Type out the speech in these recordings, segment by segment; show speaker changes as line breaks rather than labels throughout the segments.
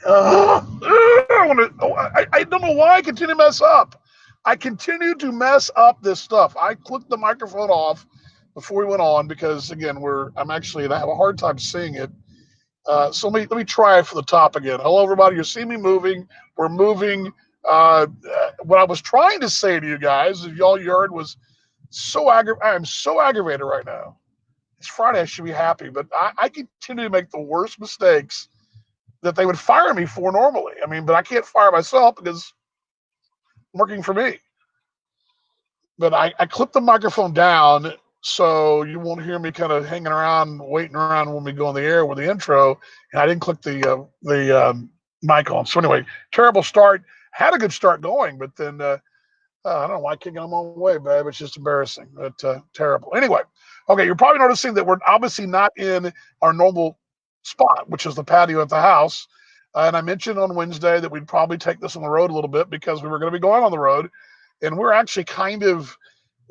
I don't know why I continue to mess up. I continue to mess up this stuff. I clicked the microphone off before we went on because again I'm actually and I have a hard time seeing it. So let me try for the top again. Hello everybody, you see me moving. We're moving. What I was trying to say to you guys, if y'all heard, was I am so aggravated right now. It's Friday. I should be happy, but I continue to make the worst mistakes that they would fire me for normally. I mean, but I can't fire myself because I'm working for me. But I clipped the microphone down so you won't hear me kind of hanging around, waiting around when we go on the air with the intro. And I didn't click the mic on. So anyway, terrible start. Had a good start going, but then I don't know why I can't get on my own way, babe. It's just embarrassing, but terrible. Anyway, okay, you're probably noticing that we're obviously not in our normal spot, which is the patio at the house. And I mentioned on Wednesday that we'd probably take this on the road a little bit because we were going to be going on the road. And we're actually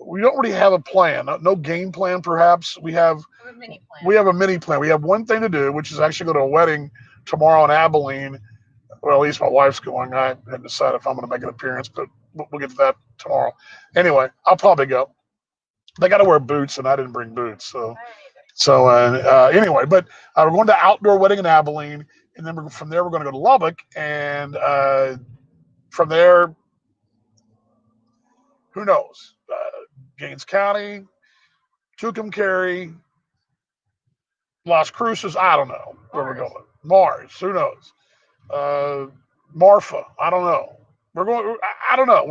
we don't really have a plan, no game plan perhaps. We have a mini plan. We have a mini plan. We have one thing to do, which is actually go to a wedding tomorrow in Abilene. Well, at least my wife's going. I haven't decided if I'm going to make an appearance, but we'll get to that tomorrow. Anyway, I'll probably go. They got to wear boots, and I didn't bring boots. So anyway, but we're going to outdoor wedding in Abilene, and then from there we're going to go to Lubbock, and from there, who knows? Gaines County, Tucumcari, Las Cruces. I don't know where we're going. Mars. Who knows? Marfa. I don't know. We're going. I don't know.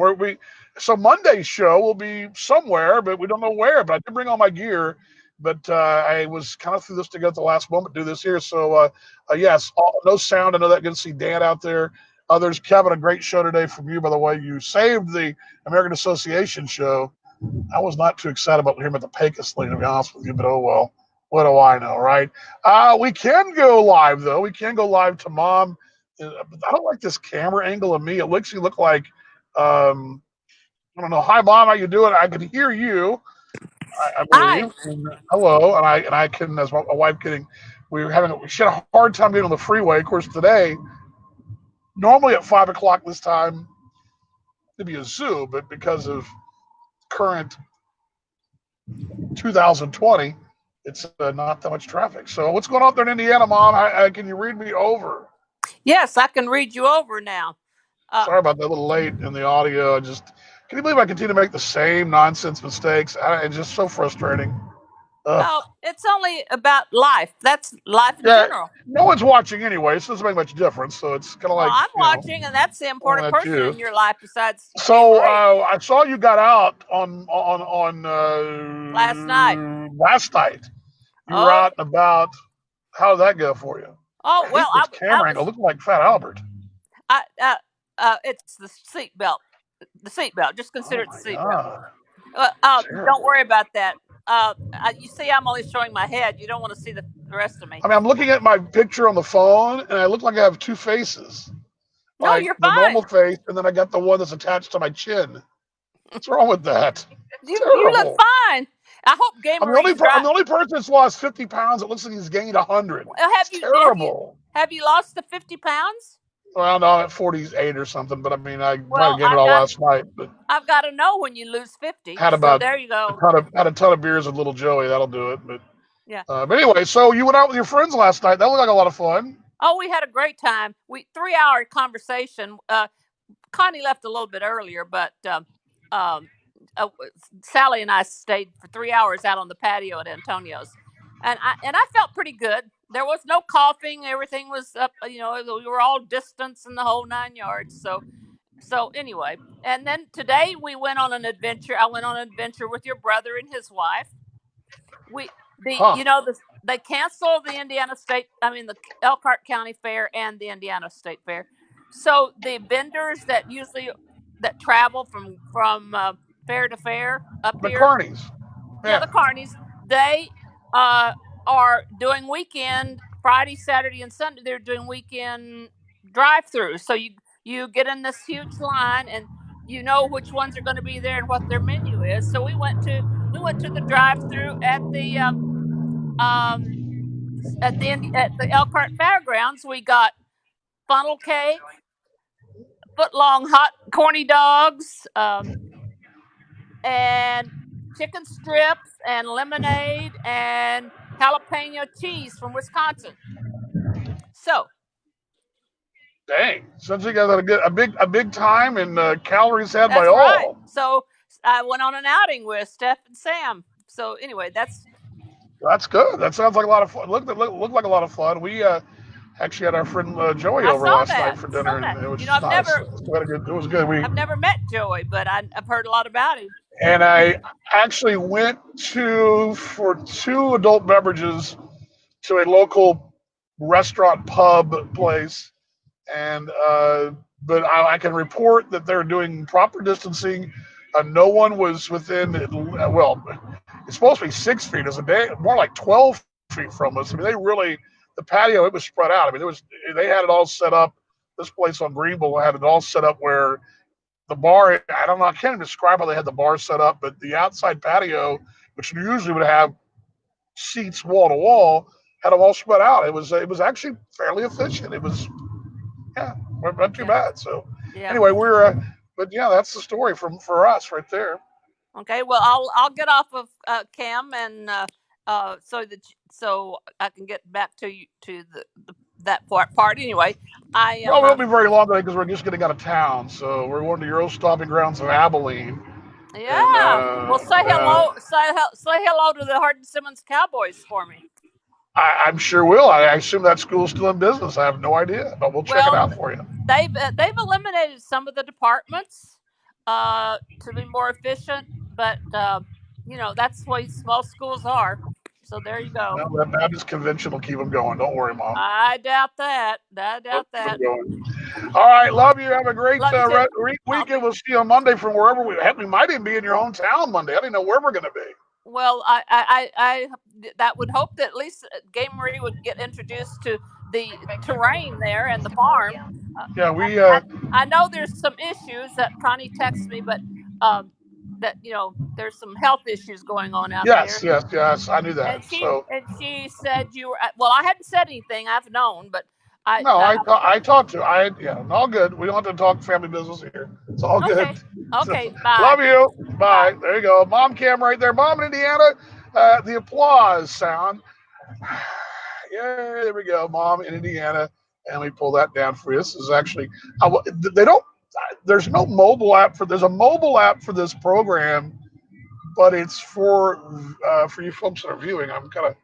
So Monday's show will be somewhere, but we don't know where. But I did bring all my gear. But I was kind of threw this together at the last moment to do this here. So yes, no sound. I know that. Good to see Dan out there. Others. Kevin, a great show today from you, by the way. You saved the American Association show. I was not too excited about him at the Pecos League, to be honest with you. But oh well. What do I know, right? We can go live though. We can go live to Mom. I don't like this camera angle of me. It makes you look like I don't know. Hi, Mom. How you doing? I can hear you. I believe. And, hello, and I can, as my wife getting. We she had a hard time getting on the freeway. Of course, today, normally at 5 o'clock this time, it'd be a zoo, but because of current 2020, it's not that much traffic. So, what's going on there in Indiana, Mom? Can you read me over?
Yes, I can read you over now.
Sorry about that, a little late in the audio. Can you believe I continue to make the same nonsense mistakes? It's just so frustrating.
Oh, it's only about life. That's life in general.
No one's watching anyway, so it doesn't make much difference. So it's kind of like
I'm watching, and that's the important person in your life besides.
So I saw you got out on
last night.
Last night, you were out and about. How did that go for you?
Oh well,
this camera angle looking like Fat Albert.
It's the seatbelt. The seatbelt. Just consider it the seatbelt. Don't worry about that. You see, I'm only showing my head. You don't want to see the rest of me.
I mean, I'm looking at my picture on the phone, and I look like I have two faces.
No, you're fine.
The normal face, and then I got the one that's attached to my chin. What's wrong with that?
You look fine. I hope Gamer.
I'm the only person that's lost 50 pounds. It looks like he's gained 100. Terrible.
Have you lost the 50 pounds?
Well, no, at 48 or something. But I mean, I might have gained it all last night. But
I've got to know when you lose 50. There you go.
Had a ton of beers with little Joey. That'll do it. But yeah. But anyway, so you went out with your friends last night. That looked like a lot of fun.
Oh, we had a great time. 3-hour conversation. Connie left a little bit earlier, but Sally and I stayed for 3 hours out on the patio at Antonio's, and I felt pretty good. There was no coughing. Everything was up. We were all distanced in the whole 9 yards. So anyway, and then today we went on an adventure. I went on an adventure with your brother and his wife. They canceled the Elkhart County Fair and the Indiana State Fair. So the vendors that travel from fair to fair up
the
here,
carnies.
Yeah, the carnies. They are doing weekend Friday, Saturday, and Sunday. They're doing weekend drive-throughs. So you get in this huge line, and you know which ones are going to be there and what their menu is. So we went to the drive-through at the Elkhart Fairgrounds. We got funnel cake, foot-long hot corny dogs, and chicken strips, and lemonade, and jalapeno cheese from Wisconsin. So
Dang, sounds like you guys had a big time and calories had by
that's right.
all.
So I went on an outing with Steph and Sam. So anyway,
That's good. That sounds like a lot of fun. Looked like a lot of fun. We actually had our friend Joey
I
over
saw
last night
that.
for
I saw
dinner,
that.
and it was
You know,
just nice. It was good.
I've never met Joey, but I've heard a lot about him.
And I actually went for 2 adult beverages to a local restaurant pub place, and but I can report that they're doing proper distancing. No one was within, well, it's supposed to be 6 feet. It's a day more like 12 feet from us. I mean, the patio, it was spread out. I mean, they had it all set up. This place on Greenville had it all set up where the bar, I don't know, I can't even describe how they had the bar set up, but the outside patio, which usually would have seats wall to wall, had them all spread out. It was actually fairly efficient. It was, yeah, not too
Yeah,
bad. So
yeah.
anyway, but yeah, that's the story for us right there.
Okay. Well, I'll get off of Cam and so I can get back to you to that part. Anyway, I
Well,
am.
we won't be very long today because we're just getting out of town. So we're going to Euro stomping grounds of Abilene, and
Yeah. Well, say hello. Say hello to the Hardin Simmons Cowboys for me.
I'm sure will. I assume that school's still in business. I have no idea, but we'll check it
Well,
out for you.
they've eliminated some of the departments to be more efficient, but that's the way small schools are. So there you go.
Well, that Baptist convention will keep them going. Don't worry, Mom.
I doubt that. I doubt
Keep them
that.
going. All right, love you. Have a great
Love you too.
weekend. We'll see you on Monday from wherever we might even be in your hometown Monday. I don't even know where we're going to be.
Well, I that would hope that at least Game Marie would get introduced to the terrain there and the farm.
Yeah,
I know there's some issues that Connie texted me, but that there's some health issues going on out there.
yes. I knew
And
that. So
she said you were well. I hadn't said anything. I've known, but
no, I talked to all good. We don't have to talk family business here. It's all good.
okay.
So,
Okay. Bye.
love you. Bye.
Bye.
There you go. Mom cam right there. Mom in Indiana. The applause sound. Yeah, there we go. Mom in Indiana. And we pull that down for you. This is actually, they don't, there's no mobile app there's a mobile app for this program, but it's for you folks that are viewing. I'm kind of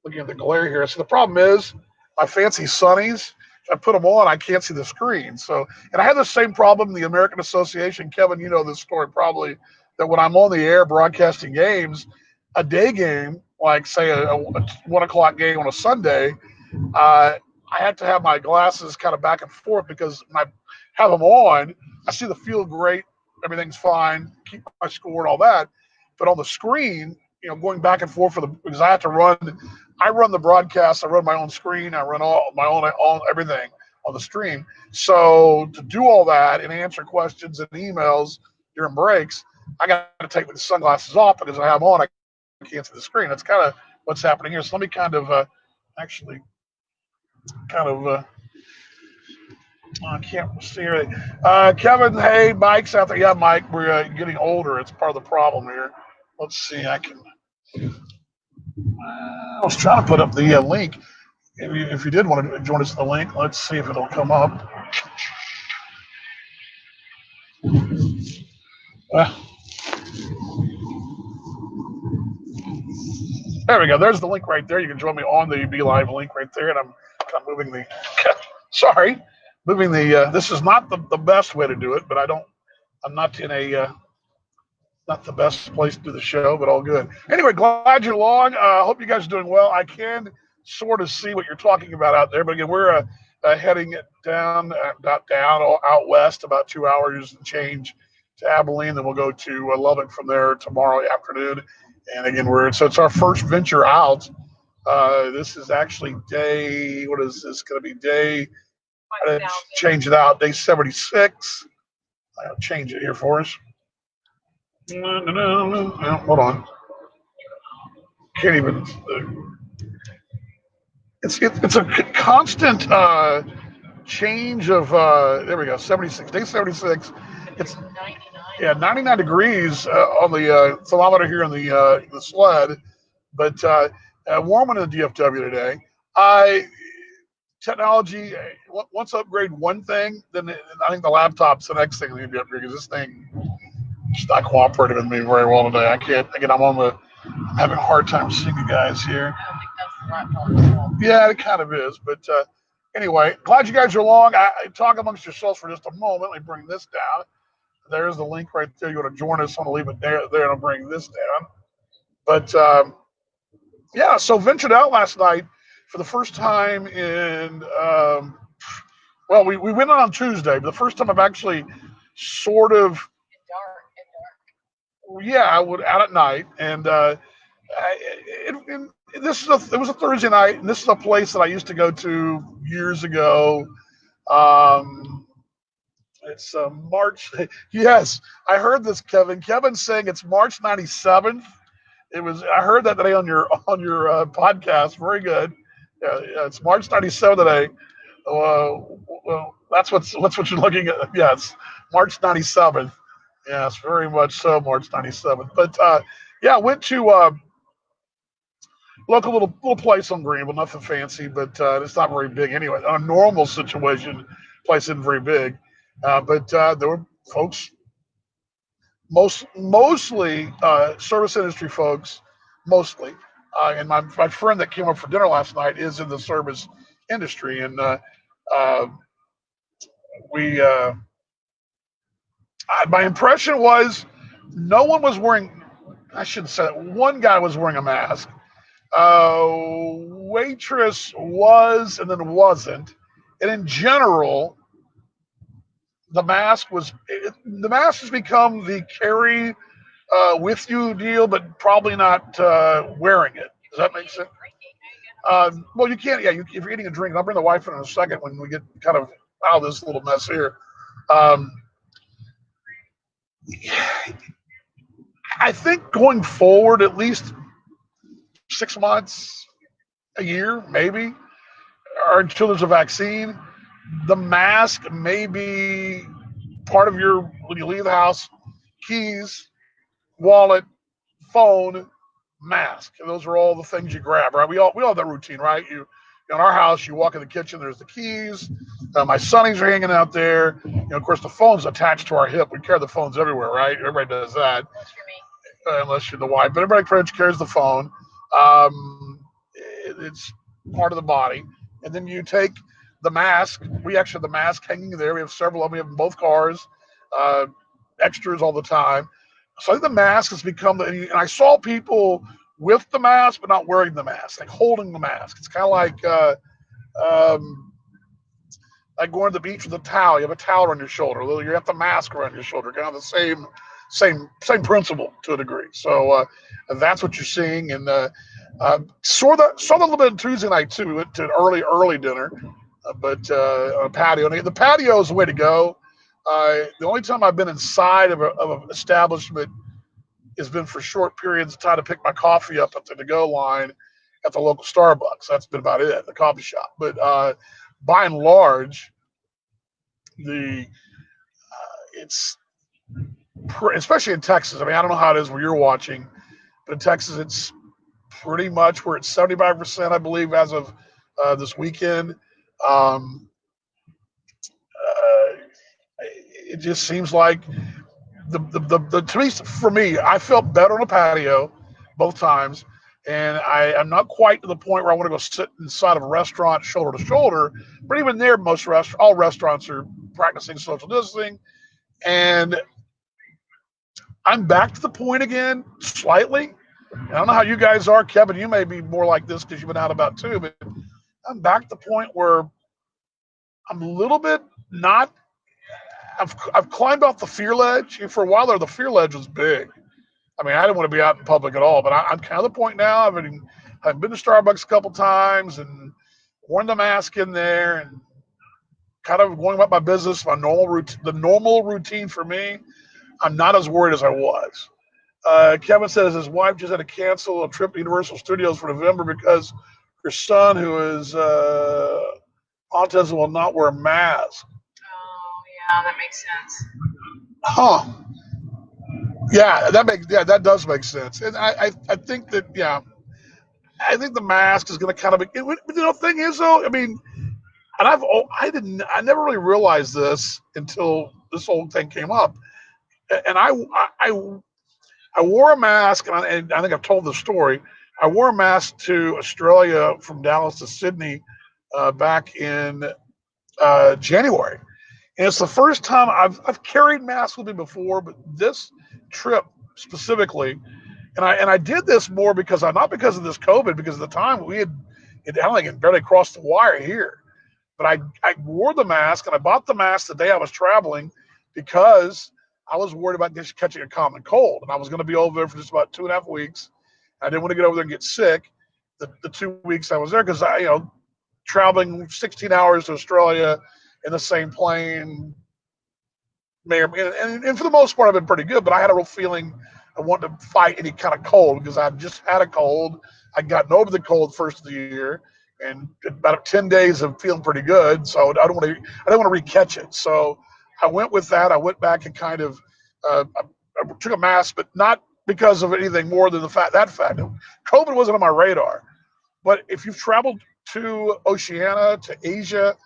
looking at the glare here. So the problem is my fancy sunnies, if I put them on, I can't see the screen. So, and I had the same problem in the American Association. Kevin, you know this story probably, that when I'm on the air broadcasting games, a day game, like say a 1 o'clock game on a Sunday, I had to have my glasses kind of back and forth because when I have them on, I see the field great, everything's fine, keep my score and all that. But on the screen, going back and forth because I have to I run the broadcast, I run my own screen, I run all my own everything on the stream. So to do all that and answer questions and emails during breaks, I got to take the sunglasses off because I have them on. I can't see the screen. That's kind of what's happening here. So let me actually I can't see it. Kevin, hey, Mike's out there. Yeah, Mike, we're getting older. It's part of the problem here. Let's see. I was trying to put up the link. If you did want to join us, the link. Let's see if it'll come up. There we go. There's the link right there. You can join me on the Be Live link right there. And I'm moving the. Sorry, moving the. This is not the best way to do it, but I'm not in not the best place to do the show, but all good. Anyway, glad you're along. Hope you guys are doing well. I can sort of see what you're talking about out there, but again, we're heading down, out west, about 2 hours and change to Abilene. Then we'll go to Lubbock from there tomorrow afternoon. And again, it's our first venture out. This is actually what is this going to be? Change it out, day 76. I'll change it here for us. No, hold on. Can't even. It's a constant change of there we go, 76, day 76. It's 99 degrees on the thermometer here in the sled, but warm in the DFW today. I technology once upgrade one thing, then I think the laptop's the next thing to be upgraded because this thing is not cooperating with me very well today. I can't. Again, I'm having a hard time seeing you guys here. Yeah, it kind of is, but anyway, glad you guys are along. Talk amongst yourselves for just a moment. Let me bring this down. There's the link right there. You want to join us? I'm going to leave it there, and I'll bring this down. But yeah, so ventured out last night for the first time in well, we went on Tuesday, but the first time I've actually sort of yeah, I would out at night, and it was a Thursday night, and this is a place that I used to go to years ago. Um, it's March. Yes, I heard this, Kevin. Kevin's saying it's March 97th. It was. I heard that today on your podcast. Very good. Yeah, it's March 97th today. Well, that's what you're looking at. Yes, March 97th. Yes, very much so, March 97th. But yeah, I went to local little place on Greenville, nothing fancy, but it's not very big anyway. On a normal situation, place isn't very big, but there were folks, mostly service industry folks, mostly. And my friend that came up for dinner last night is in the service industry, and uh, we my impression was no one was wearing. I shouldn't say that. One guy was wearing a mask. Waitress was and then wasn't, and in general, the mask has become the carry with you deal, but probably not wearing it. Does that make sense? Well, you can't. Yeah, if you're eating a drink, I'll bring the wife in a second when we get kind of out of this little mess here. Um, I think going forward, at least 6 months, a year, maybe, or until there's a vaccine, the mask may be part of your when you leave the house, keys, wallet, phone, mask. And those are all the things you grab, right? We all have that routine, right? In our house, you walk in the kitchen, there's the keys. My sonnies are hanging out there. Of course, the phone's attached to our hip. We carry the phones everywhere, right? Everybody does that, unless you're the wife. But everybody pretty much carries the phone. It's part of the body. And then you take the mask. We actually have the mask hanging there. We have several of them. We have in both cars, uh, extras all the time. So I think the mask has become, and I saw people with the mask but not wearing the mask, like holding the mask. It's kind of um, like going to the beach with a towel. You have a towel on your shoulder. You have the mask around your shoulder. Kind of the same principle to a degree. So that's what you're seeing. And saw that a little bit on Tuesday night too. We went to an early dinner, but on a patio. And the patio is the way to go. The only time I've been inside of an establishment has been for short periods of time to pick my coffee up at the to-go line at the local Starbucks. That's been about it, the coffee shop. But by and large, the it's especially in Texas. I mean, I don't know how it is where you're watching, but in Texas, it's pretty much where it's 75%, I believe, as of this weekend. Um, uh, it just seems like the to me, for me, I felt better on the patio both times, and I'm not quite to the point where I want to go sit inside of a restaurant shoulder to shoulder. But even there, all restaurants are practicing social distancing, and I'm back to the point again slightly. I don't know how you guys are, Kevin. You may be more like this because you've been out about too, but I'm back to the point where I'm a little bit not. I've climbed off the fear ledge. For a while there, the fear ledge was big. I mean, I didn't want to be out in public at all, but I'm kind of the point now. I've been to Starbucks a couple times and worn the mask in there and kind of going about my business, my normal routine. The normal routine for me, I'm not as worried as I was. Kevin says his wife just had to cancel a trip to Universal Studios for November because her son, who is Autism will not wear a mask.
Oh, yeah, that makes sense.
Huh. Yeah, that does make sense. And I think that I think the mask is going to kind of be. Thing is though, I mean, and I never really realized this until this whole thing came up, and I I wore a mask, and I think I've told the story. I wore a mask to Australia from Dallas to Sydney back in January, and it's the first time I've carried masks with me before, but this trip specifically, and I did this more because I not because of this COVID, because at the time we had it I don't think it barely crossed the wire here, but I wore the mask and I bought the mask the day I was traveling because I was worried about just catching a common cold, and I was going to be over there for just about 2.5 weeks. I didn't want to get over there and get sick the 2 weeks I was there because traveling 16 hours to Australia in the same plane and for the most part I've been pretty good, but I had a real feeling I wanted to fight any kind of cold because I just had a cold. I'd gotten over the cold first of the year, and about 10 days of feeling pretty good. So I don't want to re-catch it. So I went with that. I went back and kind of I took a mask, but not because of anything more than that fact. COVID wasn't on my radar. But if you've traveled to Oceania, to Asia,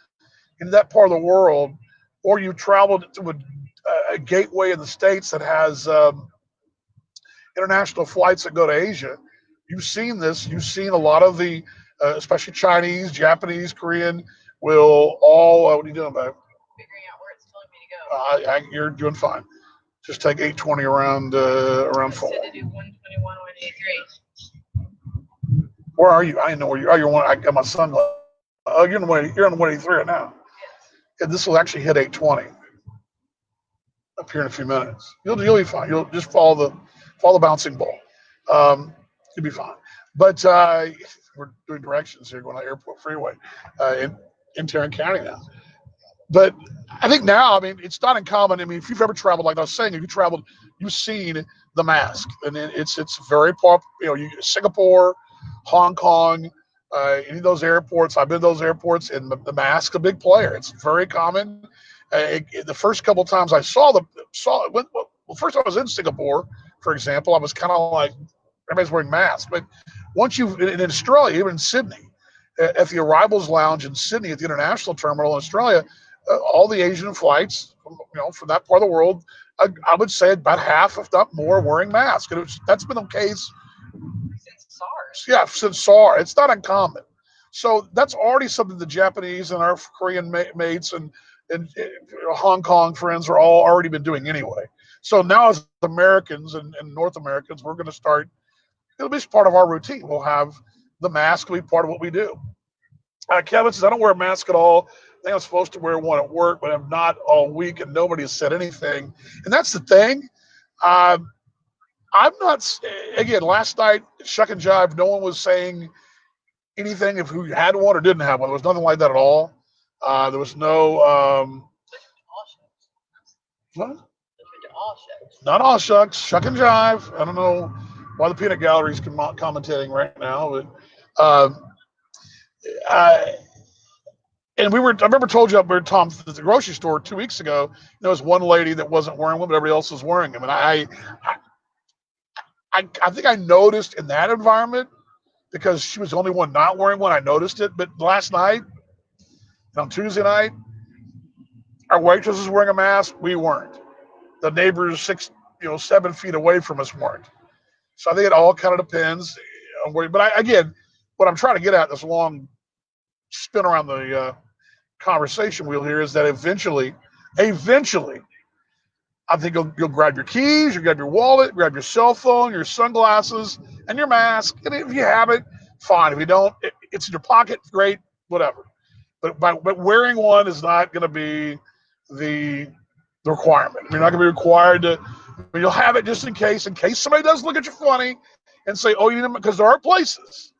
in that part of the world, or you traveled to a gateway in the States that has international flights that go to Asia, you've seen this. You've seen a lot of the, especially Chinese, Japanese, Korean, will all. What are you doing, babe?
Figuring out where it's telling me to go.
You're doing fine. Just take 820 around
It
full.
said to do 121, 183.
Where are you? I didn't know where you are. You're one. I got my son. Oh, you're on 183 right now.
Yes.
Yeah, this will actually hit 820 up here in a few minutes. You'll be fine. You'll just follow the bouncing ball. You'll be fine. But we're doing directions here, going on Airport Freeway in Tarrant County now. But I think now, I mean, it's not uncommon. I mean, if you've ever traveled, like I was saying, if you traveled, you've seen the mask, and it's very popular. Singapore, Hong Kong, any of those airports. I've been to those airports, and the mask's a big player. It's very common. The first couple of times I saw it. Well, first I was in Singapore, for example. I was kind of like everybody's wearing masks, but once you in Australia, even in Sydney, at the arrivals lounge in Sydney at the international terminal in Australia, all the Asian flights, from that part of the world, I would say about half, if not more, wearing masks. And that's been the case
Since SARS.
yeah, since SARS. It's not uncommon. So that's already something the Japanese and our Korean mates and Hong Kong friends are all already been doing anyway. So now as Americans and North Americans, we're going to start. It'll be part of our routine. We'll have the mask will be part of what we do. Kevin says, I don't wear a mask at all. I think I'm supposed to wear one at work, but I'm not all week, and nobody has said anything. And that's the thing. Uh, I'm not, again, last night, Shuck and Jive, no one was saying anything of who had one or didn't have one. There was nothing like that at all. There was no,
All shucks.
what?
All shucks.
Not all Shucks, Shuck and Jive. I don't know why the peanut gallery is commentating right now, but I, I remember told you up there, Tom, at the grocery store 2 weeks ago, there was one lady that wasn't wearing one, but everybody else was wearing them. And I think I noticed in that environment because she was the only one not wearing one. I noticed it. But last night, on Tuesday night, our waitress was wearing a mask. We weren't. The neighbors 7 feet away from us weren't. So I think it all kind of depends on where. But again, what I'm trying to get at this long spin around the conversation wheel here is that eventually, I think you'll grab your keys, you grab your wallet, grab your cell phone, your sunglasses, and your mask. And if you have it, fine. If you don't, it's in your pocket, great, whatever. But wearing one is not going to be the requirement. You're not going to be required to. You'll have it just in case somebody does look at you funny and say, "Oh, you need them," because there are places.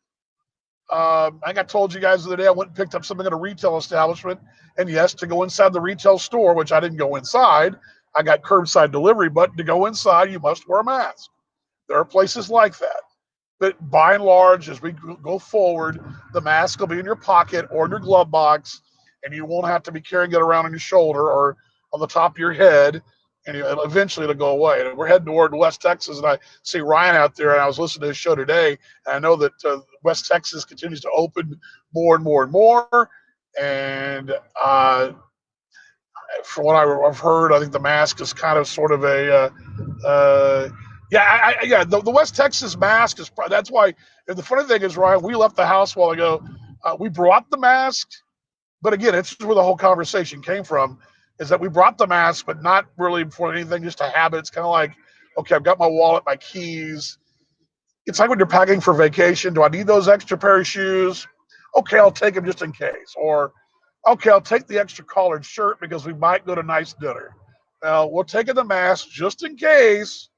I think I told you guys the other day I went and picked up something at a retail establishment, and yes, to go inside the retail store, which I didn't go inside, I got curbside delivery, but to go inside, you must wear a mask. There are places like that. But by and large, as we go forward, the mask will be in your pocket or in your glove box, and you won't have to be carrying it around on your shoulder or on the top of your head, and eventually it'll go away. And we're heading toward West Texas, and I see Ryan out there, and I was listening to his show today, and I know that West Texas continues to open more and more and more, and from what I've heard, I think the mask is kind of sort of a the West Texas mask is that's why. And the funny thing is, Ryan, we left the house a while ago. We brought the mask, but again, it's where the whole conversation came from. Is that we brought the mask, but not really for anything, just a habit. It's kind of like, okay, I've got my wallet, my keys. It's like when you're packing for vacation. Do I need those extra pair of shoes? Okay, I'll take them just in case. Or, okay, I'll take the extra collared shirt because we might go to nice dinner. Well, we'll take the mask just in case,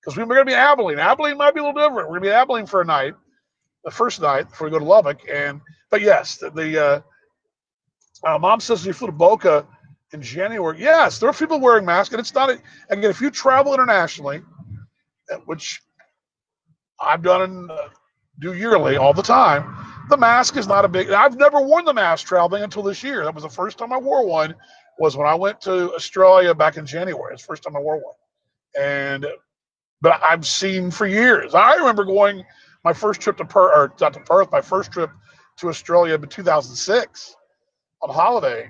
because we're going to be Abilene. Abilene might be a little different. We're going to be Abilene for a night, the first night before we go to Lubbock. But yes, the mom says you flew to Boca in January. Yes, there are people wearing masks, and it's not. Again, if you travel internationally, which I've done and do yearly all the time, the mask is not a big. I've never worn the mask traveling until this year. That was the first time I wore one. Was when I went to Australia back in January. It's the first time I wore one, but I've seen for years. I remember going my first trip to Perth, or not to Perth, my first trip to Australia in 2006 on holiday.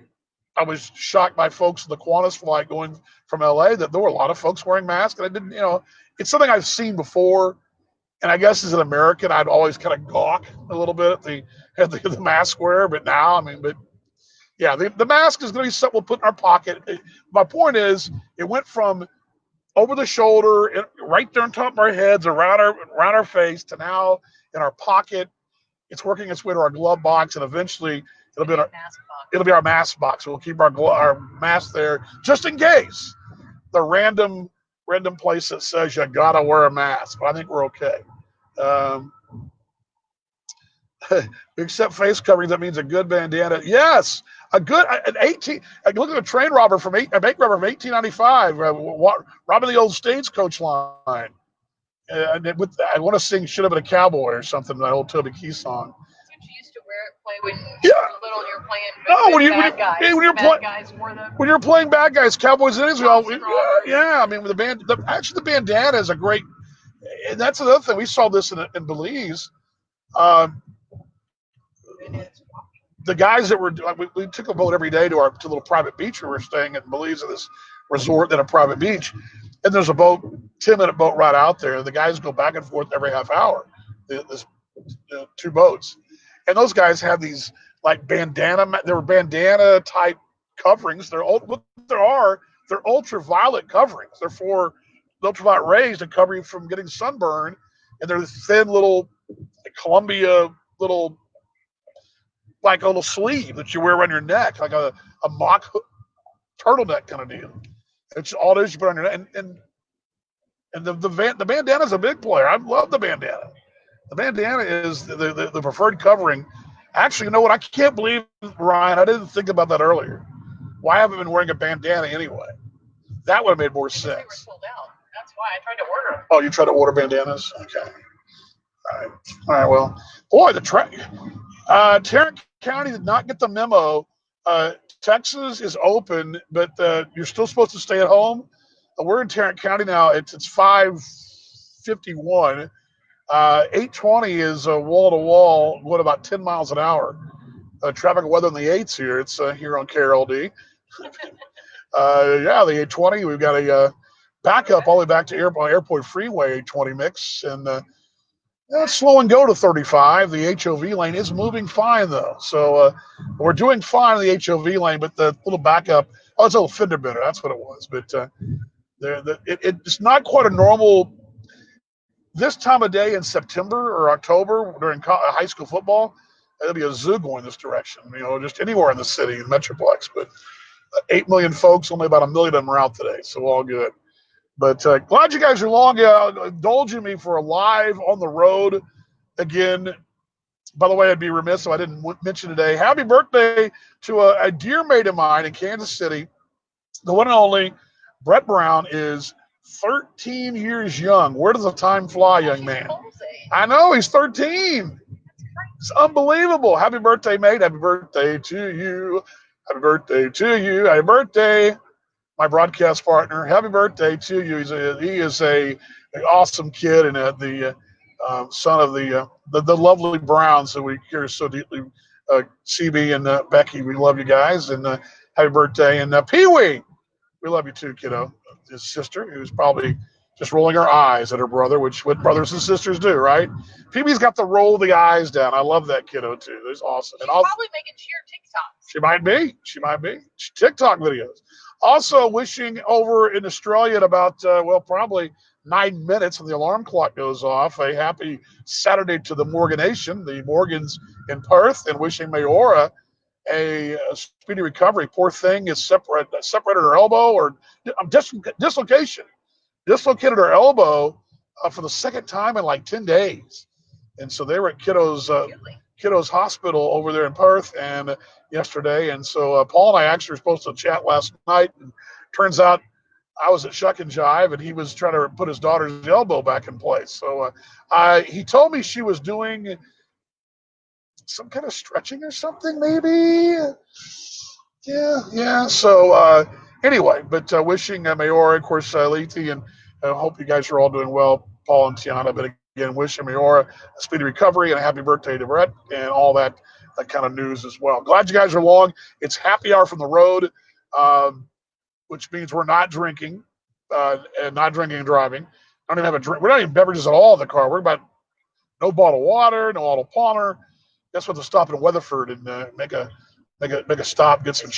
I was shocked by folks in the Qantas flight going from LA that there were a lot of folks wearing masks. And I didn't, it's something I've seen before. And I guess as an American, I'd always kind of gawk a little bit at the mask wearer. But now, yeah, the mask is going to be something we'll put in our pocket. My point is, it went from over the shoulder, right there on top of our heads, around our face, to now in our pocket. It's working its way to our glove box, and eventually it'll be our mask box. We'll keep our mask there just in case the random place that says you gotta wear a mask. But I think we're okay. Except face covering, that means a good bandana. Yes, an 18. Look at a train robber a bank robber from 1895, robbing the old stagecoach line. I want to sing "Should Have Been a Cowboy" or something, that old Toby Keith song.
That's what you used to play when you were little and you were playing when
you're playing bad guys, Cowboys and Israel. Yeah, the bandana is a great. And that's another thing. We saw this in Belize. The guys that we took a boat every day to a little private beach we were staying in Belize, at this resort at a private beach, and there's a 10-minute boat ride out there. The guys go back and forth every half hour. There's two boats, and those guys have these like bandana. They were bandana type coverings. They're ultraviolet coverings. They're for the ultraviolet rays to cover you from getting sunburn, and they're thin little Columbia little. Like a little sleeve that you wear around your neck, like a mock turtleneck kind of deal. It's all it is you put on your neck. And the bandana is a big player. I love the bandana. The bandana is the preferred covering. Actually, you know what? I can't believe, Ryan, I didn't think about that earlier. Why haven't I been wearing a bandana anyway? That would have made more sense.
They were sold out. That's why I tried to order them.
Oh, you tried to order bandanas? Okay. All right. Well, boy, Tarrant County did not get the memo. Texas is open, but you're still supposed to stay at home. We're in Tarrant County now. It's 5:51. 820 is wall to wall, going about 10 miles an hour. Traffic and weather in the 8s here. It's here on KRLD. The 820. We've got a backup all the way back to Airport Freeway 820 mix, and it's slow and go to 35. The HOV lane is moving fine, though. So we're doing fine in the HOV lane, but the little backup, it's a little fender bender. That's what it was. But it's not quite a normal this time of day in September or October during high school football. There'll be a zoo going this direction, just anywhere in the city, Metroplex. But 8 million folks, only about 1 million of them are out today. So all good. But glad you guys are indulging me for a live on the road again. By the way, I'd be remiss if I didn't mention today, happy birthday to a dear mate of mine in Kansas City. The one and only Brett Brown is 13 years young. Where does the time fly, young man? I know, he's 13. It's unbelievable. Happy birthday, mate. Happy birthday to you. Happy birthday to you. Happy birthday, my broadcast partner. Happy birthday to you. He is a awesome kid and the son of the lovely Browns that we care so deeply. CB and Becky, we love you guys, and happy birthday. And Pee Wee, we love you too, kiddo. His sister, who's probably just rolling her eyes at her brother, which what brothers and sisters do, right? Pee Wee's got to roll the eyes down. I love that kiddo too. It's awesome.
She's probably making cheer TikToks.
She might be. She might be. TikTok videos. Also, wishing over in Australia at about, probably 9 minutes when the alarm clock goes off, a happy Saturday to the Morganation, the Morgans in Perth, and wishing Mayora a speedy recovery. Poor thing is separated her elbow or dislocated her elbow for the second time in like 10 days. And so they were at Kiddo's hospital over there in Perth and yesterday. And so Paul and I actually were supposed to chat last night. And turns out I was at Shuck and Jive and he was trying to put his daughter's elbow back in place. So he told me she was doing some kind of stretching or something, maybe. Yeah. So anyway, but wishing Mayora, of course, Lethe, and I hope you guys are all doing well, Paul and Tiana. But again, wishing Mayora a speedy recovery and a happy birthday to Brett and all that kind of news as well. Glad you guys are along. It's happy hour from the road, which means we're not drinking and not drinking and driving. I don't even have a drink. We're not even beverages at all in the car. We're about no bottled water, no Arnold Palmer. Guess what? To stop in Weatherford and make a stop, get some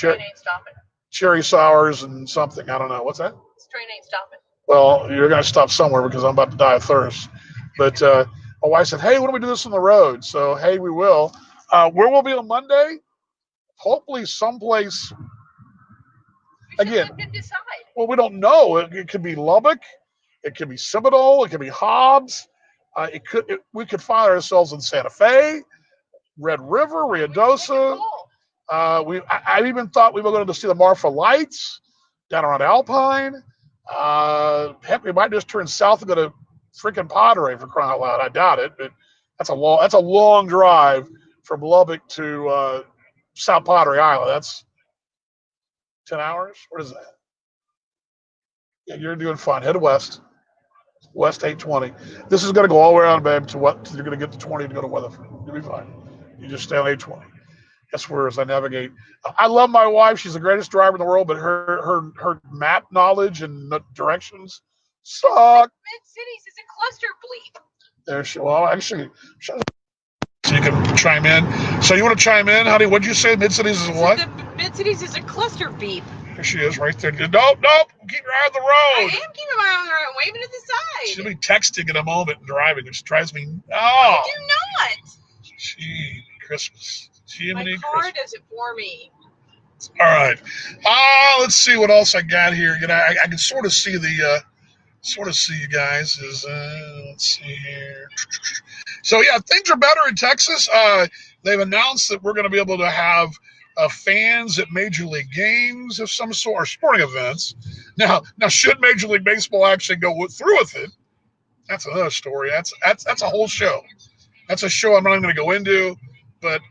cherry sours and something. I don't know. What's that?
This train ain't stopping.
Well, you're going to stop somewhere because I'm about to die of thirst. But my wife said, hey, why don't we do this on the road? So, hey, we will. Where will be on Monday? Hopefully someplace. Again,
decide.
Well, we don't know. It could be Lubbock. It could be Seminole. It could be Hobbs. We could find ourselves in Santa Fe, Red River, Ruidoso. I even thought we were going to see the Marfa Lights down around Alpine. Heck, we might just turn south and go to freaking Padre, for crying out loud. I doubt it, but that's a long drive from Lubbock to South Padre Island. That's 10 hours. What is that? Yeah, you're doing fine. Head west 820. This is going to go all the way around, babe, to what? You're going to get to 20 to go to Weatherford. You'll be fine. You just stay on 820. That's where as I navigate. I love my wife. She's the greatest driver in the world, but her map knowledge and directions suck.
Mid-Cities is a cluster bleep.
There she. Well, actually, so you can chime in. So you want to chime in, honey? What'd you say? Mid-Cities is what?
Mid-Cities is a cluster beep.
There she is, right there. Nope. Keep your eye on the road.
I am keeping my eye on the road. I'm waving at the side.
She'll be texting in a moment and driving, which drives me. Oh.
I do not.
Gee, Christmas.
My car does it for me.
All right. Let's see what else I got here. I can sort of see you guys. Let's see here. So yeah, things are better in Texas. They've announced that we're going to be able to have fans at Major League games of some sort, or sporting events. Now, should Major League Baseball actually go through with it? That's another story. That's a whole show. That's a show I'm not even going to go into. But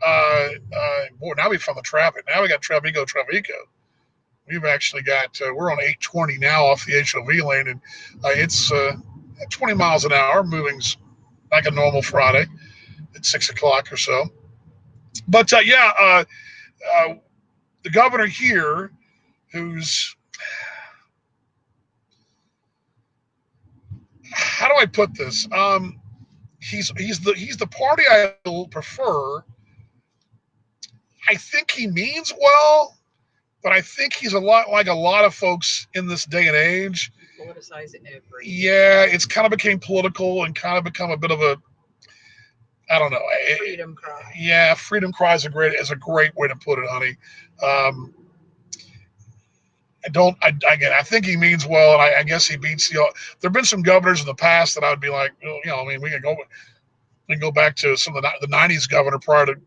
boy, now we found the traffic. Now we got Travico. We've actually got we're on 820 now off the HOV lane, and it's 20 miles an hour, moving like a normal Friday at 6 o'clock or so. But the governor here, who's how do I put this? He's the party I prefer. I think he means well, but I think he's a lot like a lot of folks in this day and age.
Politicize it every.
Yeah, it's kind of became political and kind of become a bit of a, I don't know.
Freedom cry.
Yeah, freedom cry is a great way to put it, honey. I think he means well, and I guess he beats the. There've been some governors in the past that I would be like, we can go back to some of the '90s governor prior to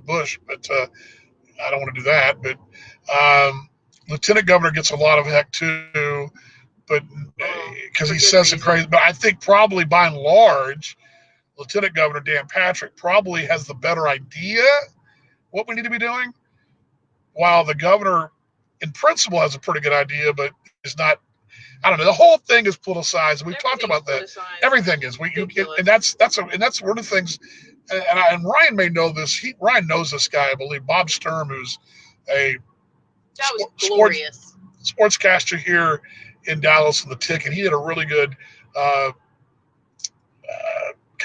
Bush, but I don't want to do that. But Lieutenant Governor gets a lot of heck too, but because he says some crazy. But I think probably by and large, Lieutenant Governor Dan Patrick probably has the better idea what we need to be doing. while the governor in principle has a pretty good idea, but is not. I don't know. The whole thing is politicized. We've talked about that. Everything is. And that's one of the things. And Ryan may know this. Ryan knows this guy, I believe, Bob Sturm, who's a sportscaster here in Dallas on the Tick, and he did a really good kind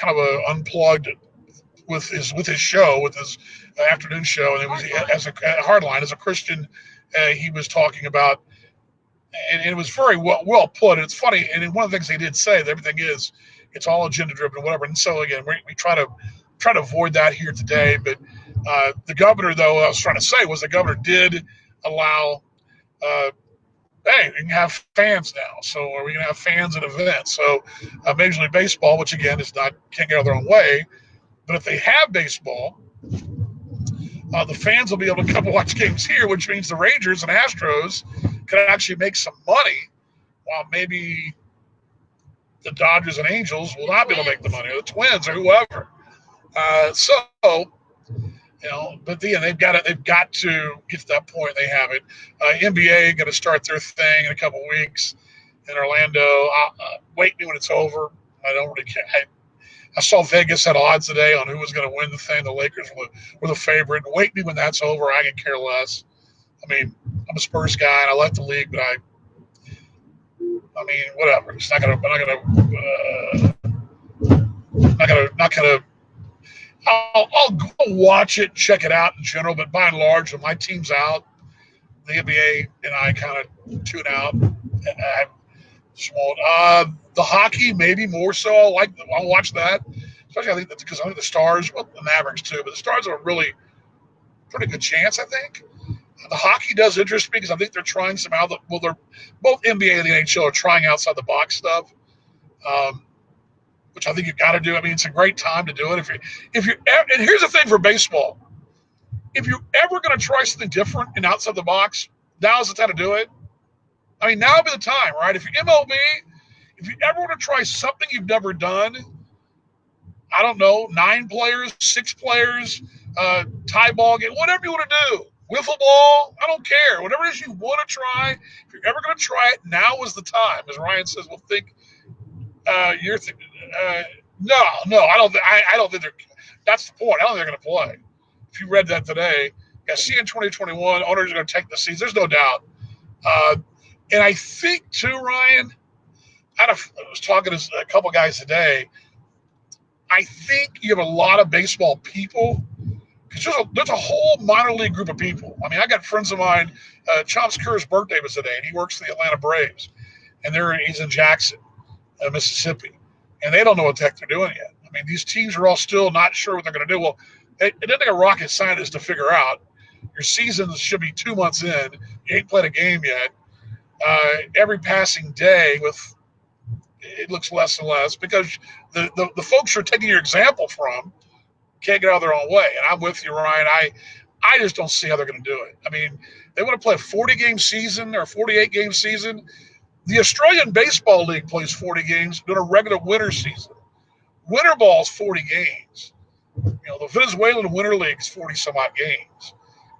of a unplugged with his show, with his afternoon show, and it was as a Hardline, as a Christian. He was talking about, and it was very well put. And it's funny, and one of the things they did say that everything it's all agenda driven or whatever. And so again, we try to avoid that here today. But the governor, though, what I was trying to say was the governor did allow. Hey, we can have fans now. So are we going to have fans at events? So Major League Baseball, which again can't get out of their own way, but if they have baseball, the fans will be able to come watch games here, which means the Rangers and Astros can actually make some money, while maybe the Dodgers and Angels will not be able to make the money, or the Twins, or whoever. But they've got to get to that point. They have it. NBA going to start their thing in a couple weeks in Orlando. Wake me when it's over. I don't really care. I saw Vegas had odds today on who was going to win the thing. The Lakers were the favorite. Wake me when that's over. I can care less. I mean, I'm a Spurs guy and I left the league, but I mean, whatever. It's not gonna. I'll go watch it, check it out in general, but by and large, when my team's out, the NBA and I kind of tune out. The hockey, maybe more so. I'll watch that, especially I think because the Stars, well, the Mavericks too, but the Stars have a really pretty good chance, I think. The hockey does interest me because I think they're trying somehow. They're both NBA and the NHL are trying outside the box stuff. Which I think you've got to do. I mean, it's a great time to do it. And here's the thing for baseball. If you're ever going to try something different and outside the box, now's the time to do it. I mean, now would be the time, right? If you're MLB, if you ever want to try something you've never done, I don't know, 9 players, 6 players, tie ball game, whatever you want to do, wiffle ball, I don't care. Whatever it is you want to try, if you're ever going to try it, now is the time. As Ryan says, we'll think you're thinking. No, I don't think they're. That's the point. I don't think they're going to play. If you read that today, see in 2021, owners are going to take the seats. There's no doubt. And I think too, Ryan. I was talking to a couple guys today. I think you have a lot of baseball people because there's a whole minor league group of people. I mean, I got friends of mine. Chomps Kerr's birthday was today, and he works for the Atlanta Braves, and he's in Jackson, Mississippi. And they don't know what the heck they're doing yet. I mean, these teams are all still not sure what they're going to do. Well, it doesn't take a rocket scientist to figure out. Your season should be 2 months in. You ain't played a game yet. Every passing day, it looks less and less because the folks you're taking your example from can't get out of their own way. And I'm with you, Ryan. I just don't see how they're going to do it. I mean, they want to play a 40-game season or a 48-game season. The Australian Baseball League plays 40 games during a regular winter season. Winter ball is 40 games. The Venezuelan Winter League is 40-some-odd games.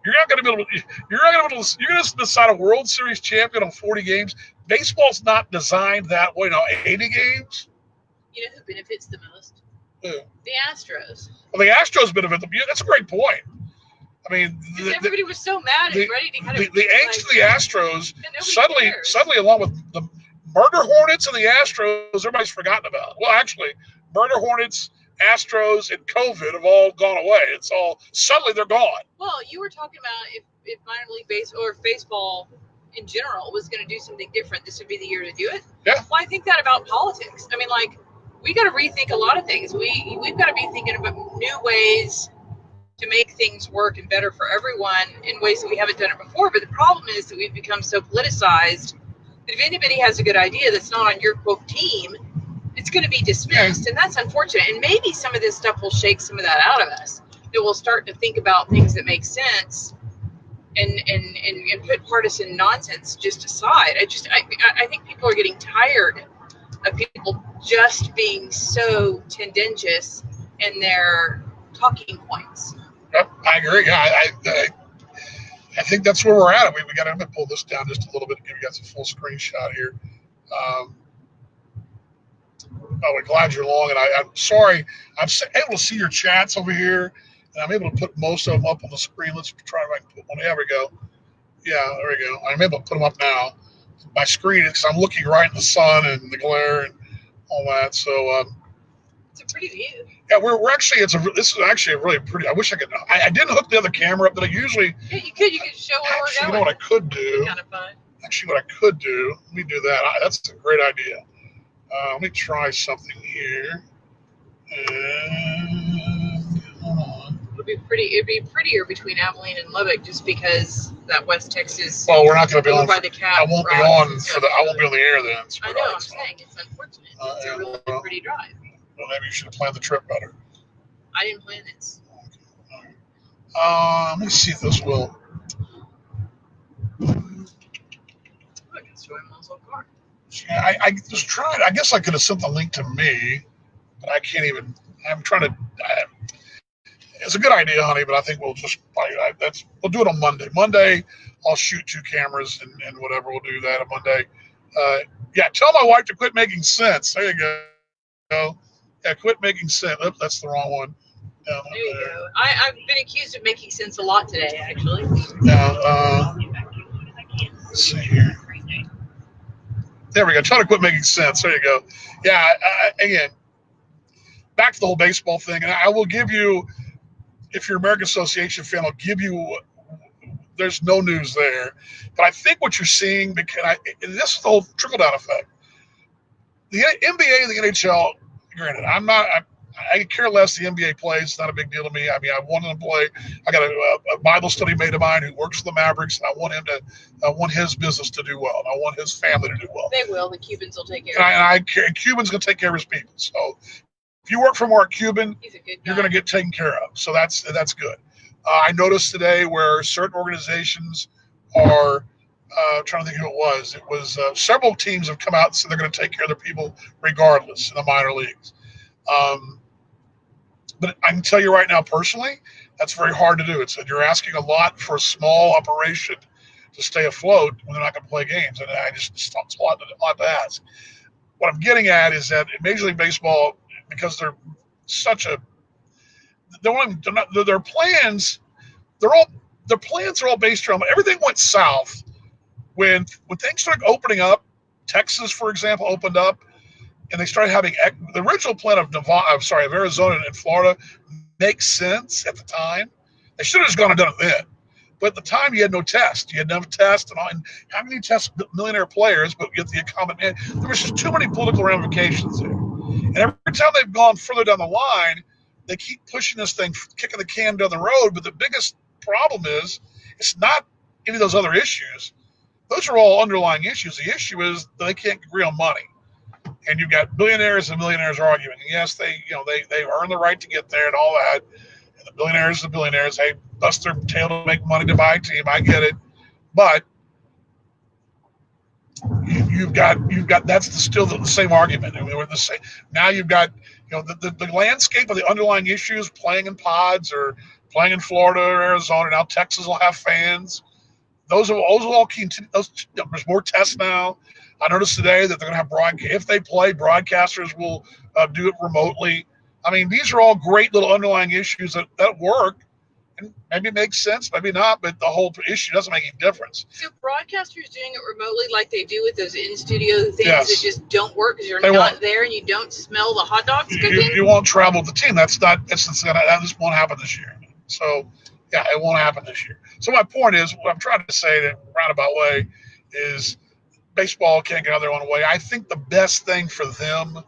You're not going to be able to. You're going to decide a World Series champion on 40 games. Baseball's not designed that way. 80 games.
You know who benefits the most?
Who?
The Astros.
Well, the Astros benefit. That's a great point. I mean,
everybody was so mad and ready to kind of
the angst of the Astros suddenly, along with the murder hornets and the Astros, everybody's forgotten about. Well, actually, murder hornets, Astros, and COVID have all gone away. It's all suddenly they're gone.
Well, you were talking about if minor league baseball in general was going to do something different, this would be the year to do it.
Yeah.
Well, I think that about politics. I mean, we got to rethink a lot of things. We've got to be thinking about new ways to make things work and better for everyone in ways that we haven't done it before. But the problem is that we've become so politicized that if anybody has a good idea that's not on your quote team, it's going to be dismissed. And that's unfortunate. And maybe some of this stuff will shake some of that out of us, that we'll start to think about things that make sense and put partisan nonsense just aside. I think people are getting tired of people just being so tendentious in their talking points.
I agree. I think that's where we're at. We got to pull this down just a little bit to give you guys a full screenshot here. Um, we're glad you're along, and I'm sorry. I'm able to see your chats over here, and I'm able to put most of them up on the screen. Let's try if I can put one. There we go. Yeah, there we go. I'm able to put them up now. My screen, because I'm looking right in the sun and the glare and all that. So
it's a pretty view.
Yeah, we're actually. This is actually a really pretty. I wish I could. I didn't hook the other camera up that I usually.
Yeah, you could. You could show where
Actually,
we're
you
going.
know what I could do?
Kind of fun.
Actually, what I could do. Let me do that. That's a great idea. Let me try something here. And hold on.
It'd be pretty. It'd be prettier between Abilene and Lubbock, just because that West Texas.
Well, we're not going to be on.
By the cap
I won't be on for the. I won't be on the air then.
I know. I'm saying it's unfortunate. It's a really pretty drive.
Well, maybe you should have planned the trip better.
I didn't plan this.
Let me see if this will. Yeah, I just tried. I guess I could have sent the link to me, but I can't even. I'm trying to. It's a good idea, honey, but I think we'll just. We'll do it on Monday. Monday, I'll shoot 2 cameras and whatever. We'll do that on Monday. Yeah, tell my wife to quit making sense. There you go. Yeah, quit making sense. Oops, that's the wrong one.
There you go. I've been accused of making sense a lot today, actually.
Yeah. Let's see here. There we go. Try to quit making sense. There you go. Yeah. Again, back to the whole baseball thing, and I will give you, if you're an American Association fan, I'll give you. There's no news there, but I think what you're seeing, because this is the whole trickle down effect. The NBA and the NHL. Granted, I care less the NBA plays. It's not a big deal to me. I mean, I want them to play. I got a Bible study mate of mine who works for the Mavericks, and I want his business to do well, and I want his family to do well.
They will. The Cubans will take care of it.
And Cuban's going to take care of his people. So if you work for Mark Cuban, you're going to get taken care of. So that's good. I noticed today where certain organizations are trying to think who it was. It was several teams have come out and said they're going to take care of their people regardless in the minor leagues. But I can tell you right now, personally, that's very hard to do. You're asking a lot for a small operation to stay afloat when they're not going to play games, and it's a lot to ask. What I'm getting at is that in Major League Baseball, because they're such a, their plans, their plans are all based around everything went south when things started opening up. Texas, for example, opened up. And they started having the original plan of Arizona and Florida makes sense at the time. They should have just gone and done it then. But at the time, you had no test. You had no test, and how many test millionaire players? But you get there was just too many political ramifications there. And every time they've gone further down the line, they keep pushing this thing, kicking the can down the road. But the biggest problem is it's not any of those other issues. Those are all underlying issues. The issue is they can't agree on money. And you've got billionaires and millionaires arguing. And yes, they earn the right to get there and all that. And the billionaires, they bust their tail to make money to buy a team. I get it, but you've got that's still the same argument. I mean, we're the same. Now you've got the landscape of the underlying issues, playing in pods or playing in Florida or Arizona. Now Texas will have fans. Those will all continue. There's more tests now. I noticed today that they're going to have if they play, broadcasters will do it remotely. I mean, these are all great little underlying issues that work, and maybe it makes sense, maybe not, but the whole issue doesn't make any difference.
So broadcasters doing it remotely like they do with those in-studio things that just don't work because you're not there and you don't smell the hot dogs cooking?
You won't travel with the team. This won't happen this year. So, yeah, it won't happen this year. So my point is, what I'm trying to say in a roundabout way is baseball can't get out of their own way. I think the best thing for them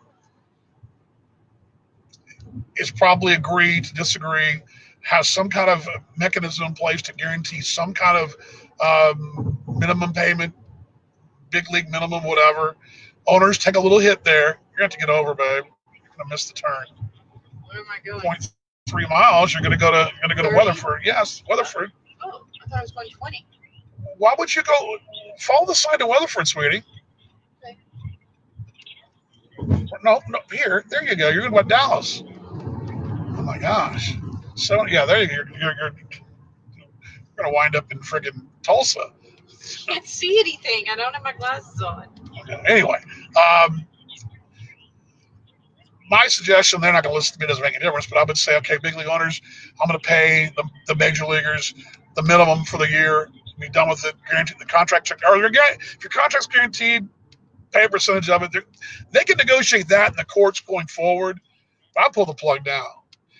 is probably agree to disagree, have some kind of mechanism in place to guarantee some kind of minimum payment, big league minimum, whatever. Owners take a little hit there. You're going to have to get over, babe. You're going to miss the turn.
Where am I going?
0.3 miles. You're going to go to Weatherford. Yes, Weatherford.
Oh, I thought I was going 20.
Why would you go? Follow the sign to Weatherford, sweetie.
Okay.
No, here. There you go. You're going to Dallas. Oh my gosh. So yeah, there you go. You're going going to wind up in friggin' Tulsa.
I can't see anything. I don't have my glasses on.
Okay. Anyway, my suggestion, they're not going to listen to me, it doesn't make any difference, but I would say, okay, big league owners, I'm going to pay the major leaguers the minimum for the year, be done with it, guaranteed the contract, or if your contract's guaranteed, pay a percentage of it. They can negotiate that in the courts going forward. But I pull the plug down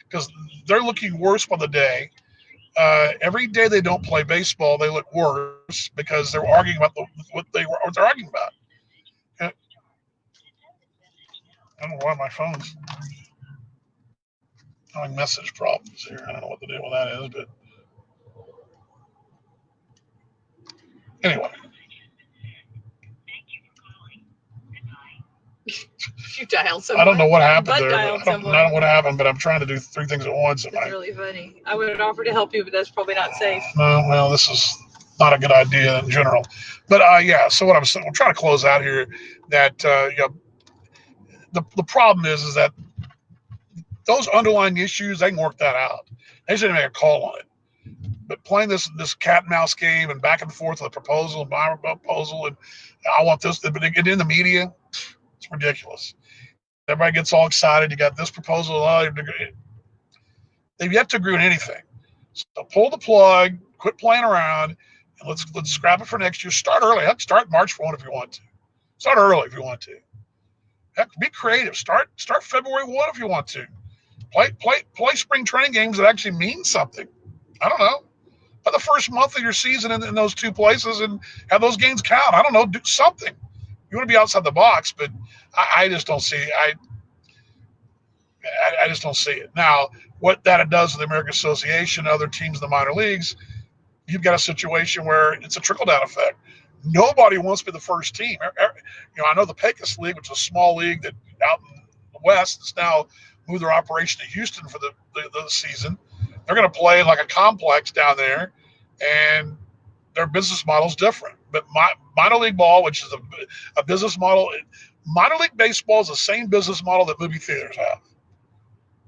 because they're looking worse by the day. Every day they don't play baseball, they look worse because they're arguing about what they're arguing about. I don't know why my phone's having message problems here. I don't know what the deal with that is, but anyway.
You dialed someone.
I don't know what happened there.
I don't
know what happened, but I'm trying to do 3 things at once.
That's really funny. I would offer to help you, but that's probably not safe.
No, well, this is not a good idea in general. But yeah, so what I'm saying, we're trying to close out here that the problem is that those underlying issues, they can work that out. They just didn't make a call on it. But playing this cat and mouse game and back and forth with a proposal and my proposal and I want this, but they get in the media, it's ridiculous. Everybody gets all excited. You got this proposal. They've yet to agree on anything. So pull the plug, quit playing around, and let's scrap it for next year. Start early. Heck, start March 1 if you want to. Start early if you want to. Heck, be creative. Start February 1 if you want to. Play spring training games that actually mean something. I don't know. Play the first month of your season in those 2 places and have those games count. I don't know. Do something. You want to be outside the box, but I just don't see. I just don't see it. Now, what that does to the American Association, other teams in the minor leagues, you've got a situation where it's a trickle-down effect. Nobody wants to be the first team. I know the Pecos League, which is a small league that out in the West, has now moved their operation to Houston for the season. They're going to play like a complex down there, and their business model is different. But minor league ball, which is a business model, minor league baseball is the same business model that movie theaters have.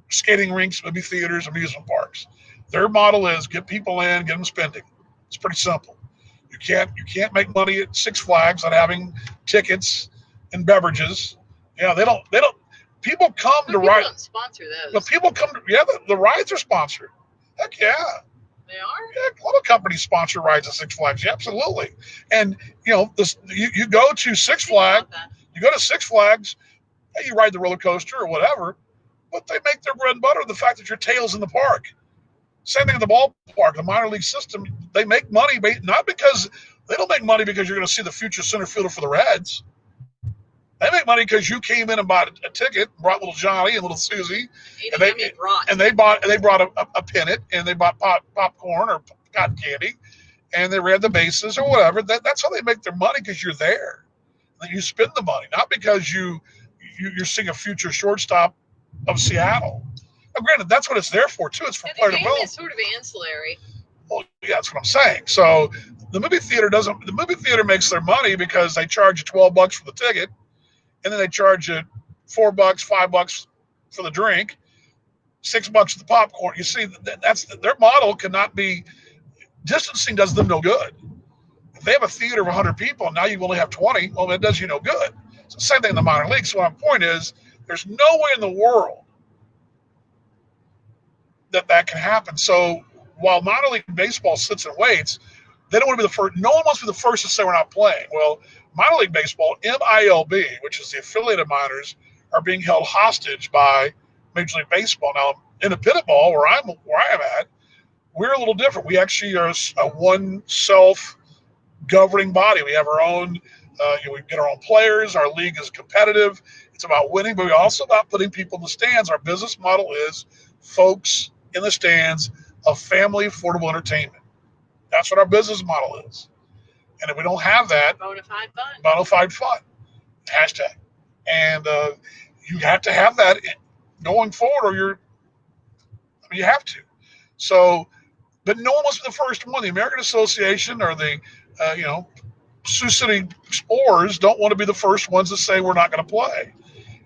Skating rinks, movie theaters, amusement parks. Their model is get people in, get them spending. It's pretty simple. You can't make money at Six Flags on having tickets and beverages. Yeah, they don't. People come to ride.
Don't sponsor those.
But people come to the rides are sponsored. Heck yeah.
They are?
Yeah, a lot of companies sponsor rides at Six Flags. Yeah, absolutely. And you go to Six Flags. You go to Six Flags. Hey, you ride the roller coaster or whatever. But they make their bread and butter of the fact that your tail's in the park. Same thing in the ballpark, the minor league system. They make money, not because they don't make money because you're going to see the future center fielder for the Reds. They make money because you came in and bought a ticket, brought little Johnny and little Susie, and they brought a pennant and they bought popcorn or cotton candy, and they ran the bases or whatever. That's how they make their money, because you're there. And you spend the money, not because you're seeing a future shortstop of Seattle. Now, granted, that's what it's there for too. It's for player development.
It's sort of ancillary.
Well, yeah, that's what I'm saying. So the movie theater makes their money because they charge you $12 for the ticket, and then they charge you $4, $5 for the drink, $6 for the popcorn. You see, that's their model cannot be. Distancing does them no good. If they have a theater of 100 people and now you only have 20, well, that does you no good. It's the same thing in the minor leagues. So my point is, there's no way in the world that can happen. So while minor league baseball sits and waits, they don't want to be the first. No one wants to be the first to say we're not playing. Well, minor league baseball, MILB, which is the affiliated minors, are being held hostage by Major League Baseball. Now, independent ball, where I am at, we're a little different. We actually are a one self-governing body. We have our own. We get our own players. Our league is competitive. It's about winning, but we're also about putting people in the stands. Our business model is folks in the stands of family affordable entertainment. That's what our business model is. And if we don't have that,
bona
fide fun, hashtag. And you have to have that going forward, or you have to. So, but no one wants to be the first one. The American Association or the, Sioux City Spores don't want to be the first ones to say we're not going to play.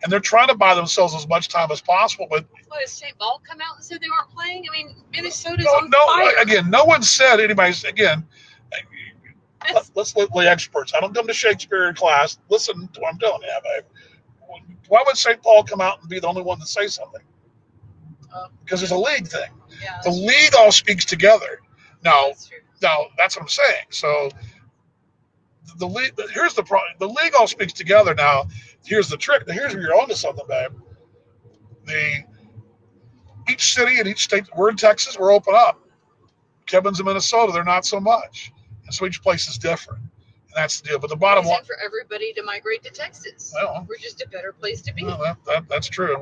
and they're trying to buy themselves as much time as possible. But
What, has St. Paul come out and said they weren't playing? I mean, Minnesota's
no,
on fire.
again, no one said anybody's. Again, let's let the experts. I don't come to Shakespeare class. Listen to what I'm telling you, babe. Why would St. Paul come out and be the only one to say something? Because it's a league thing.
Yeah,
The league all speaks together. Now,
that's true.
that's what I'm saying. So the league. Here's the problem. The league all speaks together. Now, here's the trick. Here's where you're onto something, babe. Each city and each state. We're in Texas. We're open up. Kevin's in Minnesota. They're not so much. And so each place is different. And that's the deal. But the bottom line,
for everybody to migrate to Texas.
Well,
we're just a better place to be.
Well, that's true.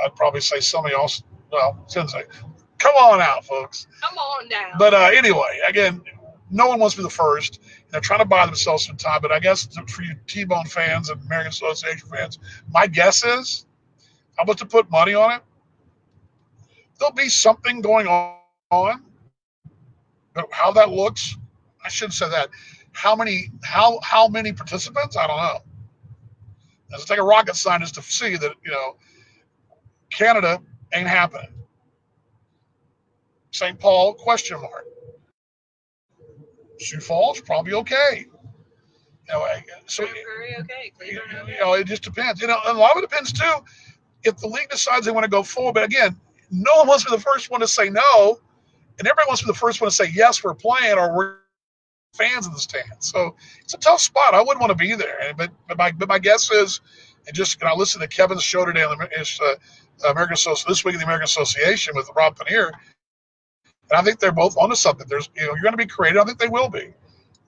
I'd probably say somebody else. Well, Sensei, come on out, folks.
Come on down.
But anyway, again, no one wants to be the first. They're trying to buy themselves some time. But I guess for you T-Bone fans and American Association fans, my guess is, I'm about to put money on it. There'll be something going on. But how that looks, I shouldn't say that. How many participants? I don't know. It's take a rocket scientist to see that, Canada ain't happening. St. Paul, question mark. Sioux Falls, probably okay. So
very okay.
It just depends. And a lot of it depends too. If the league decides they want to go forward, but again, no one wants to be the first one to say no, and everybody wants to be the first one to say yes, we're playing, or we're fans in the stands. So it's a tough spot. I wouldn't want to be there. But my guess is, and just I listened to Kevin's show today on the American Association this week in the American Association with Rob Paneer, and I think they're both onto something. There's you're going to be creative. I think they will be,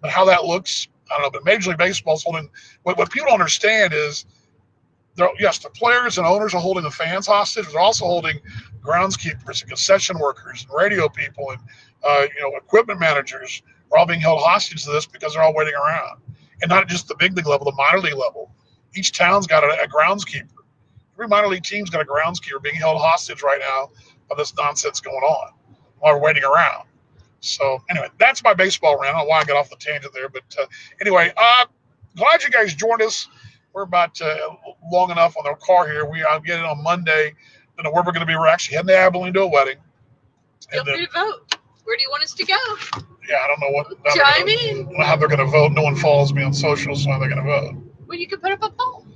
but how that looks, I don't know. But Major League Baseball's holding. What people don't understand is, yes, the players and owners are holding the fans hostage. They're also holding groundskeepers and concession workers and radio people and equipment managers are all being held hostage to this because they're all waiting around. And not just the big league level, the minor league level. Each town's got a groundskeeper. Every minor league team's got a groundskeeper being held hostage right now by this nonsense going on while we're waiting around. So anyway, that's my baseball rant. I don't know why I got off the tangent there, but anyway, glad you guys joined us. We're about long enough on our car here. I'll get it on Monday. Don't know where we're going to be. We're actually heading to Abilene to a wedding.
Feel free to vote. Where do you want us to go?
Yeah, I don't know what.
Chime in.
How they're going to vote. No one follows me on social, so how they're going to vote.
Well, you can put up a poll.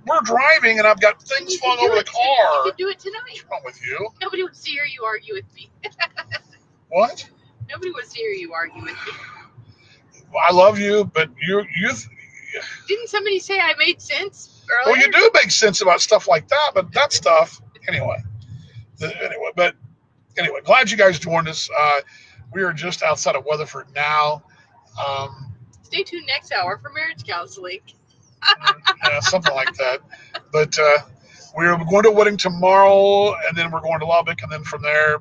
We're driving, and I've got things falling over the car.
You can do it tonight.
What's wrong with you?
Nobody wants to hear you argue with me.
What?
Nobody wants to hear you argue with me.
I love you, but you.
Didn't somebody say I made sense earlier?
Well, you do make sense about stuff like that, but that stuff anyway. Anyway, glad you guys joined us. We are just outside of Weatherford now.
Stay tuned next hour for marriage counseling.
Something like that. But we're going to a wedding tomorrow, and then we're going to Lubbock, and then from there,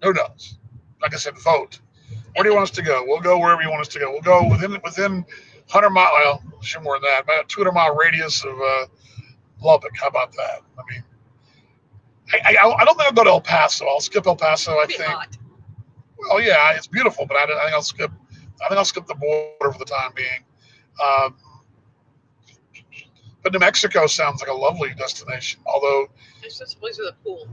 who knows? Like I said, vote. Where do you want us to go? We'll go wherever you want us to go. We'll go within 100 mile. Well, sure more than that. About a 200-mile radius of Lubbock. How about that? I mean, I don't think I'll go to El Paso. I'll skip El Paso. I think.
Hot.
Well, yeah, it's beautiful, but I think I'll skip. I think I'll skip the border for the time being. But New Mexico sounds like a lovely destination. Although
it's just a place with a pool.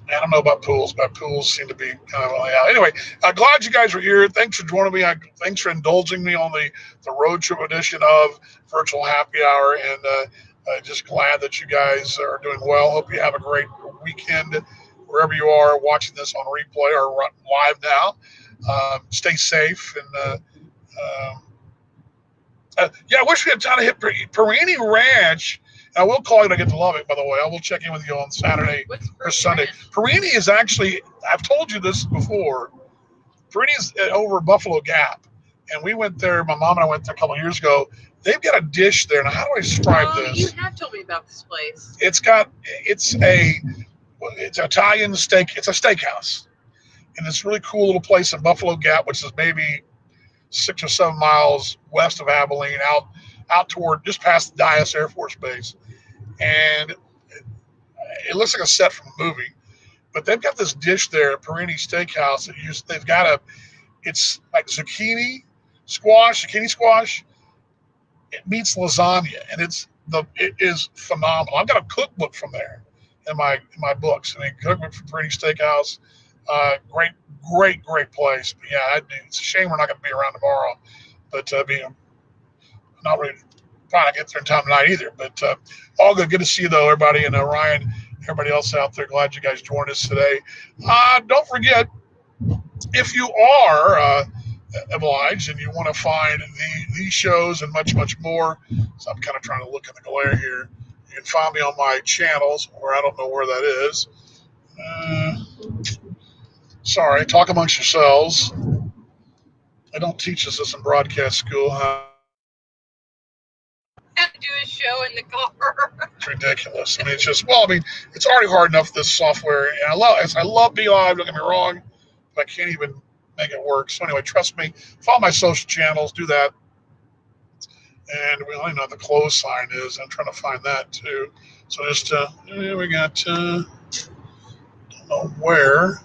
I don't know about pools, but pools seem to be kind of yeah. Anyway, glad you guys were here. Thanks for joining me. Thanks for indulging me on the road trip edition of Virtual Happy Hour, and just glad that you guys are doing well. Hope you have a great weekend wherever you are watching this on replay or live now. Stay safe, and I wish we had time to hit Perini Ranch. I will call you when I get to Lubbock, by the way. I will check in with you on Saturday or Sunday. Perini is actually, I've told you this before, Perini is over Buffalo Gap. And we went there, my mom and I went there a couple of years ago. They've got a dish there. Now, how do I describe this?
You have told me about this place.
It's Italian steak. It's a steakhouse. And it's a really cool little place in Buffalo Gap, which is maybe 6 or 7 miles west of Abilene, out toward just past the Dyess Air Force Base. And it looks like a set from a movie. But they've got this dish there at Perini Steakhouse. They've got it's like zucchini squash, it meets lasagna, and it is phenomenal. I've got a cookbook from there in my books. I mean, cookbook for Pretty Steakhouse. Great, great place. But yeah, it's a shame we're not going to be around tomorrow. But being not really trying to get there in time tonight either. But all good. Good to see you though, everybody, and Ryan, everybody else out there. Glad you guys joined us today. Don't forget, if you are obliged and you want to find these shows and much more, so I'm kind of trying to look in the glare here. You can find me on my channels, where I don't know where that is. Sorry, talk amongst yourselves. They don't teach us this in broadcast school, huh?
Have to do a show in the car.
It's ridiculous. I mean, it's just, well, I mean, it's already hard enough, this software. And I love Be Live, don't get me wrong, but I can't even make it work. So anyway, trust me, follow my social channels, do that. And we don't even know what the close sign is. I'm trying to find that too. So just, we got, don't know where.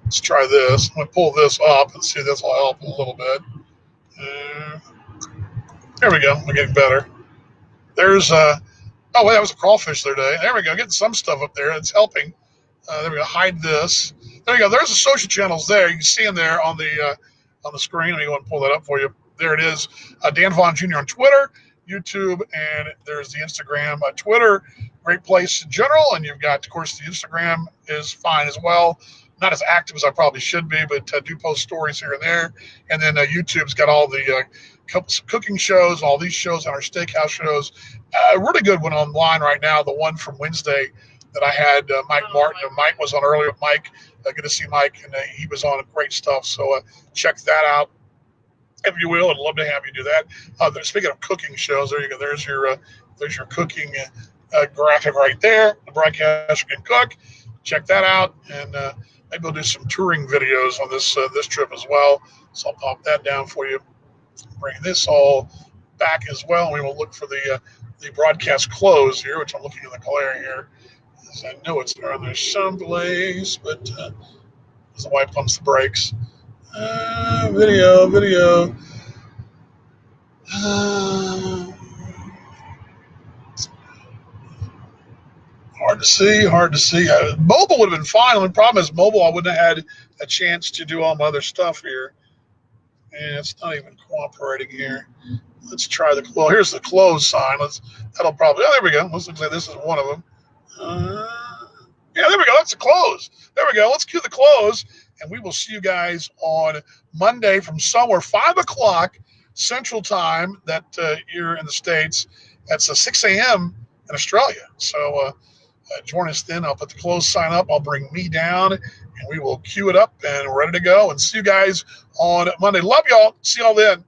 Let's try this. I'm going to pull this up and see if this will help a little bit. There we go. We're getting better. There's, oh, wait, that was a crawfish there today. There we go. Getting some stuff up there. It's helping. There we go. Hide this. There you go. There's the social channels there. You can see them there on the screen. Let me go and pull that up for you. There it is. Dan Vaughn Jr. on Twitter, YouTube, and there's the Instagram. Twitter, great place in general. And you've got, of course, the Instagram is fine as well. Not as active as I probably should be, but do post stories here and there. And then YouTube's got all the cooking shows, all these shows, and our steakhouse shows. A really good one online right now, the one from Wednesday that I had Mike Martin. Mike was on earlier. Mike, good to see Mike, and he was on great stuff. So check that out, if you will. I'd love to have you do that. Speaking of cooking shows, there you go. There's your cooking graphic right there. The broadcast can cook. Check that out, and maybe we'll do some touring videos on this trip as well. So I'll pop that down for you. Bring this all back as well. We will look for the broadcast close here, which I'm looking in the glare here. As I know it's around there someplace, but as the wife pumps the brakes. Video. Hard to see. Mobile would have been fine. The only problem is mobile, I wouldn't have had a chance to do all my other stuff here. And it's not even cooperating here. Let's try well, here's the close sign. That'll probably, there we go. Looks like this is one of them. Yeah, there we go. That's the close. There we go. Let's cue the close, and we will see you guys on Monday from somewhere 5 o'clock Central Time. That you're in the States. That's 6 a.m. in Australia. So join us then. I'll put the close sign up. I'll bring me down, and we will cue it up, and we're ready to go. And see you guys on Monday. Love y'all. See y'all then.